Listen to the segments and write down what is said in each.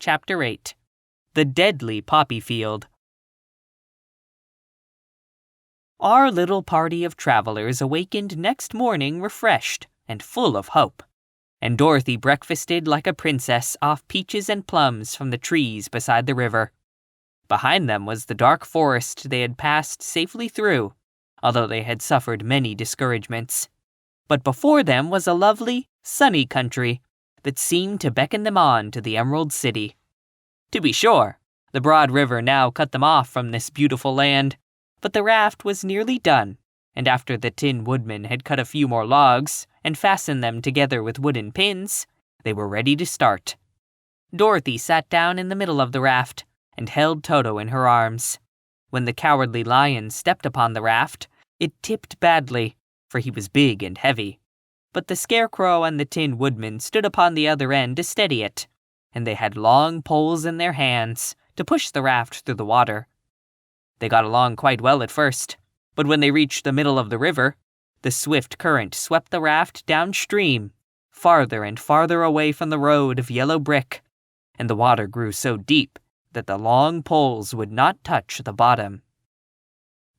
Chapter 8. The Deadly Poppy Field. Our little party of travelers awakened next morning refreshed and full of hope, and Dorothy breakfasted like a princess off peaches and plums from the trees beside the river. Behind them was the dark forest they had passed safely through, although they had suffered many discouragements. But before them was a lovely, sunny country that seemed to beckon them on to the Emerald City. To be sure, the broad river now cut them off from this beautiful land, but the raft was nearly done, and after the Tin Woodman had cut a few more logs and fastened them together with wooden pins, they were ready to start. Dorothy sat down in the middle of the raft and held Toto in her arms. When the Cowardly Lion stepped upon the raft, it tipped badly, for he was big and heavy. But the Scarecrow and the Tin Woodman stood upon the other end to steady it, and they had long poles in their hands to push the raft through the water. They got along quite well at first, but when they reached the middle of the river, the swift current swept the raft downstream, farther and farther away from the road of yellow brick, and the water grew so deep that the long poles would not touch the bottom.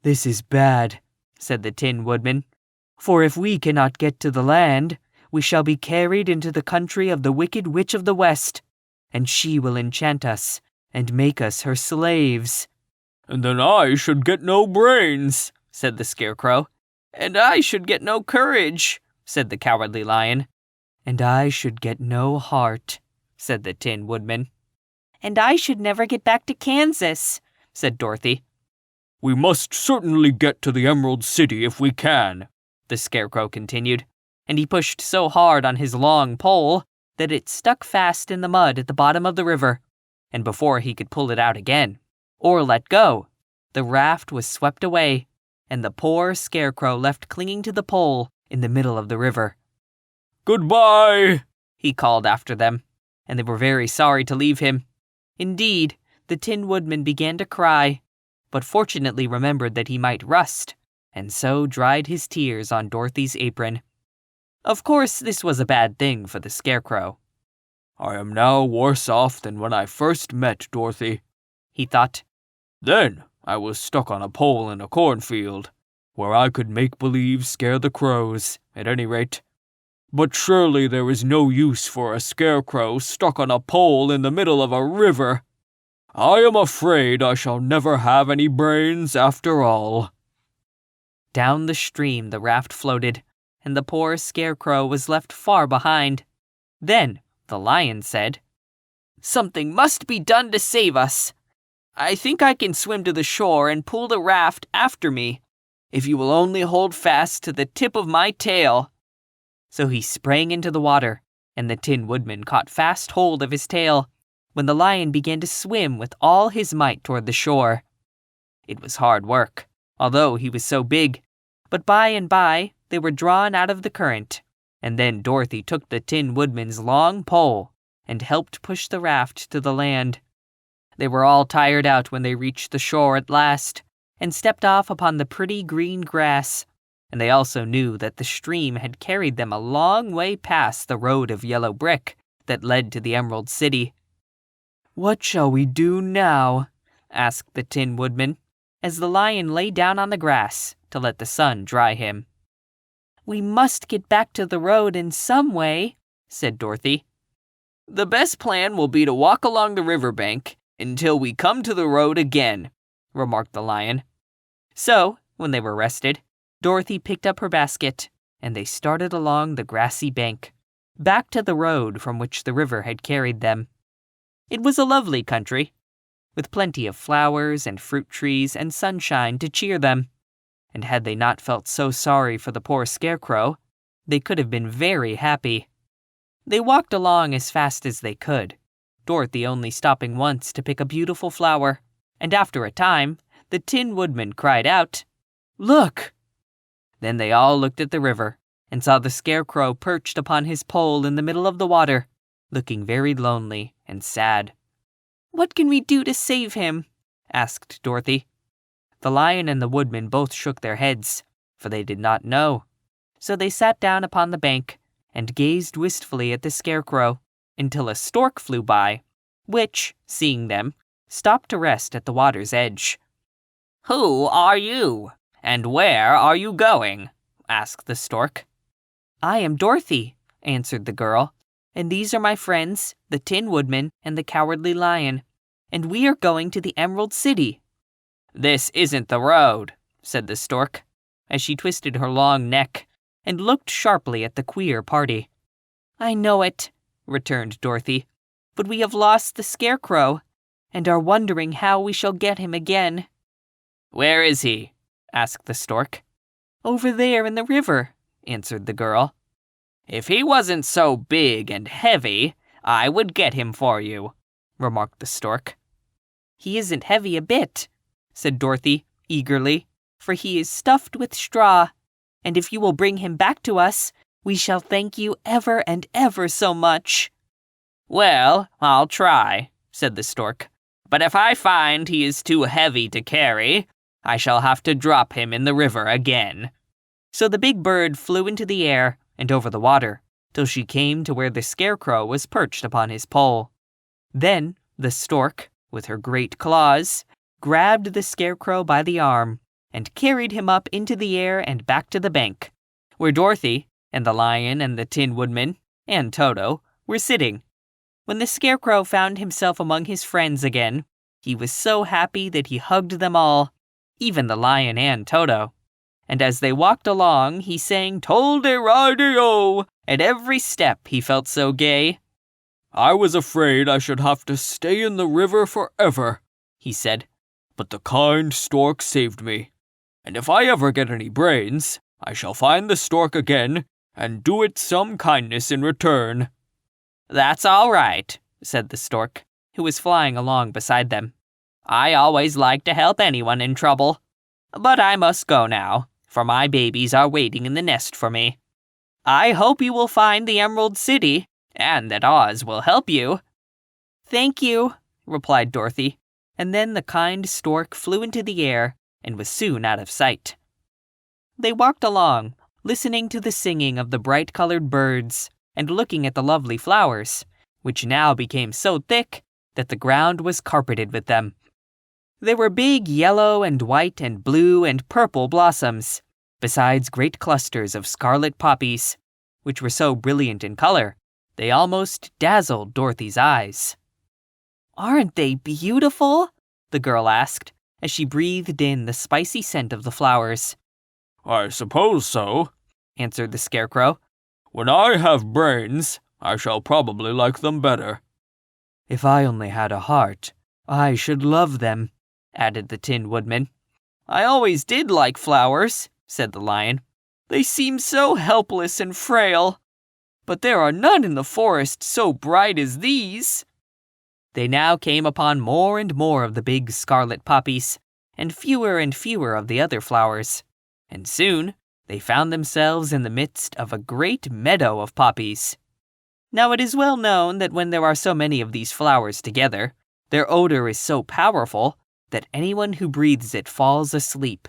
"This is bad," said the Tin Woodman, "for if we cannot get to the land, we shall be carried into the country of the Wicked Witch of the West, and she will enchant us and make us her slaves." "And then I should get no brains," said the Scarecrow. "And I should get no courage," said the Cowardly Lion. "And I should get no heart," said the Tin Woodman. "And I should never get back to Kansas," said Dorothy. "We must certainly get to the Emerald City if we can," the Scarecrow continued, and he pushed so hard on his long pole that it stuck fast in the mud at the bottom of the river, and before he could pull it out again, or let go, the raft was swept away, and the poor Scarecrow left clinging to the pole in the middle of the river. "Goodbye," he called after them, and they were very sorry to leave him. Indeed, the Tin Woodman began to cry, but fortunately remembered that he might rust, and so dried his tears on Dorothy's apron. Of course, this was a bad thing for the Scarecrow. "I am now worse off than when I first met Dorothy," he thought. "Then I was stuck on a pole in a cornfield, where I could make believe scare the crows, at any rate. But surely there is no use for a Scarecrow stuck on a pole in the middle of a river. I am afraid I shall never have any brains after all." Down the stream the raft floated, and the poor Scarecrow was left far behind. Then the Lion said, "Something must be done to save us. I think I can swim to the shore and pull the raft after me, if you will only hold fast to the tip of my tail." So he sprang into the water, and the Tin Woodman caught fast hold of his tail, when the Lion began to swim with all his might toward the shore. It was hard work, although he was so big, but by and by they were drawn out of the current, and then Dorothy took the Tin Woodman's long pole and helped push the raft to the land. They were all tired out when they reached the shore at last, and stepped off upon the pretty green grass, and they also knew that the stream had carried them a long way past the road of yellow brick that led to the Emerald City. "What shall we do now?" asked the Tin Woodman, as the Lion lay down on the grass to let the sun dry him. "We must get back to the road in some way," said Dorothy. "The best plan will be to walk along the riverbank until we come to the road again," remarked the Lion. So, when they were rested, Dorothy picked up her basket, and they started along the grassy bank, back to the road from which the river had carried them. It was a lovely country, with plenty of flowers and fruit trees and sunshine to cheer them, and had they not felt so sorry for the poor Scarecrow, they could have been very happy. They walked along as fast as they could, Dorothy only stopping once to pick a beautiful flower, and after a time, the Tin Woodman cried out, "Look!" Then they all looked at the river, and saw the Scarecrow perched upon his pole in the middle of the water, looking very lonely and sad. "What can we do to save him?" asked Dorothy. The Lion and the Woodman both shook their heads, for they did not know. So they sat down upon the bank and gazed wistfully at the Scarecrow until a stork flew by which, seeing them, stopped to rest at the water's edge. "Who are you, and where are you going?" asked the stork. "I am Dorothy," answered the girl, "and these are my friends, the Tin Woodman and the Cowardly Lion, and we are going to the Emerald City." "This isn't the road," said the stork, as she twisted her long neck and looked sharply at the queer party. "I know it," returned Dorothy, "but we have lost the Scarecrow, and are wondering how we shall get him again." "Where is he?" asked the stork. "Over there in the river," answered the girl. "If he wasn't so big and heavy, I would get him for you," remarked the stork. "He isn't heavy a bit," said Dorothy eagerly, "for he is stuffed with straw, and if you will bring him back to us, we shall thank you ever and ever so much." "Well, I'll try," said the stork. "But if I find he is too heavy to carry, I shall have to drop him in the river again." So the big bird flew into the air and over the water, till she came to where the Scarecrow was perched upon his pole. Then the stork, with her great claws, grabbed the Scarecrow by the arm and carried him up into the air and back to the bank, where Dorothy and the Lion and the Tin Woodman and Toto were sitting. When the Scarecrow found himself among his friends again, he was so happy that he hugged them all, even the Lion and Toto. And as they walked along, he sang "Tol-de-ri-de-o" at every step. He felt so gay. "I was afraid I should have to stay in the river forever," he said, "but the kind stork saved me. And if I ever get any brains, I shall find the stork again and do it some kindness in return." "That's all right," said the stork, who was flying along beside them. "I always like to help anyone in trouble. But I must go now, for my babies are waiting in the nest for me. I hope you will find the Emerald City, and that Oz will help you." "Thank you," replied Dorothy, and then the kind stork flew into the air and was soon out of sight. They walked along, listening to the singing of the bright-colored birds and looking at the lovely flowers, which now became so thick that the ground was carpeted with them. There were big yellow and white and blue and purple blossoms, besides great clusters of scarlet poppies, which were so brilliant in color, they almost dazzled Dorothy's eyes. "Aren't they beautiful?" the girl asked, as she breathed in the spicy scent of the flowers. "I suppose so," answered the Scarecrow. "When I have brains, I shall probably like them better." "If I only had a heart, I should love them," added the Tin Woodman. "I always did like flowers," said the Lion. "They seem so helpless and frail. But there are none in the forest so bright as these." They now came upon more and more of the big scarlet poppies, and fewer of the other flowers, and soon they found themselves in the midst of a great meadow of poppies. Now it is well known that when there are so many of these flowers together, their odor is so powerful that anyone who breathes it falls asleep,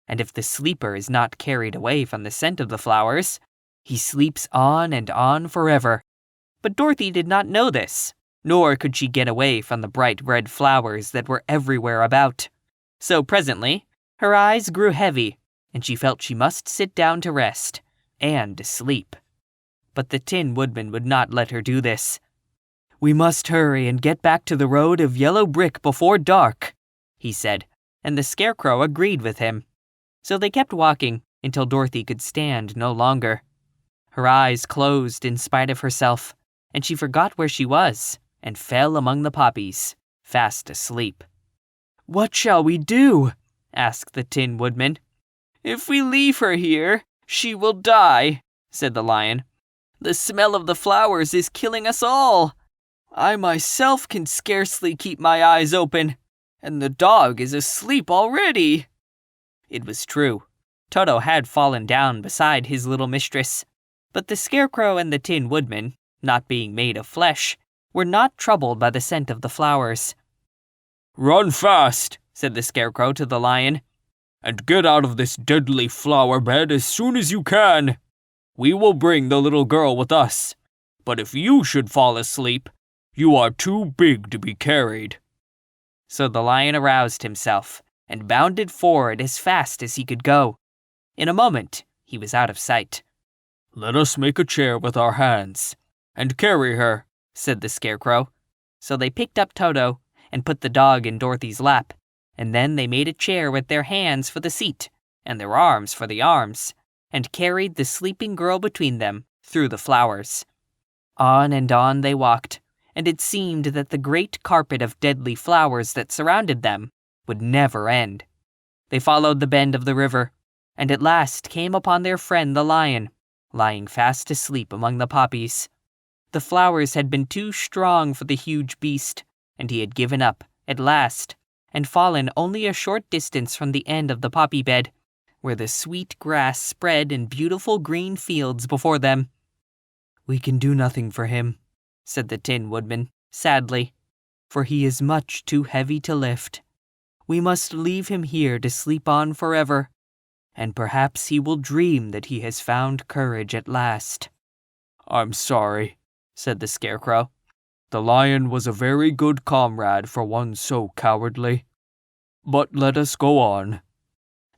and if the sleeper is not carried away from the scent of the flowers, he sleeps on and on forever. But Dorothy did not know this, nor could she get away from the bright red flowers that were everywhere about. So presently, her eyes grew heavy, and she felt she must sit down to rest and sleep. But the Tin Woodman would not let her do this. "We must hurry and get back to the road of yellow brick before dark," he said, and the Scarecrow agreed with him. So they kept walking until Dorothy could stand no longer. Her eyes closed in spite of herself, and she forgot where she was and fell among the poppies, fast asleep. "What shall we do?" asked the Tin Woodman. "If we leave her here, she will die," said the Lion. "The smell of the flowers is killing us all. I myself can scarcely keep my eyes open, and the dog is asleep already." It was true. Toto had fallen down beside his little mistress, but the Scarecrow and the Tin Woodman, not being made of flesh, were not troubled by the scent of the flowers. "Run fast," said the Scarecrow to the Lion, "and get out of this deadly flower bed as soon as you can. We will bring the little girl with us, but if you should fall asleep, You are too big to be carried." So the lion aroused himself and bounded forward as fast as he could go. In a moment, he was out of sight. "Let us make a chair with our hands, and carry her," said the Scarecrow. So they picked up Toto and put the dog in Dorothy's lap, and then they made a chair with their hands for the seat and their arms for the arms, and carried the sleeping girl between them through the flowers. On and on they walked, and it seemed that the great carpet of deadly flowers that surrounded them would never end. They followed the bend of the river, and at last came upon their friend the lion, lying fast asleep among the poppies. The flowers had been too strong for the huge beast, and he had given up, at last, and fallen only a short distance from the end of the poppy bed, where the sweet grass spread in beautiful green fields before them. "We can do nothing for him," said the Tin Woodman, sadly, "for he is much too heavy to lift. We must leave him here to sleep on forever, and perhaps he will dream that he has found courage at last." "I'm sorry," said the Scarecrow. "The lion was a very good comrade for one so cowardly. But let us go on."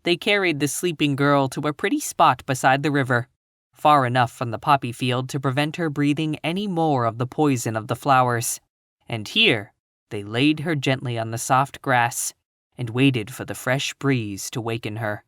They carried the sleeping girl to a pretty spot beside the river, far enough from the poppy field to prevent her breathing any more of the poison of the flowers. And here they laid her gently on the soft grass and waited for the fresh breeze to waken her.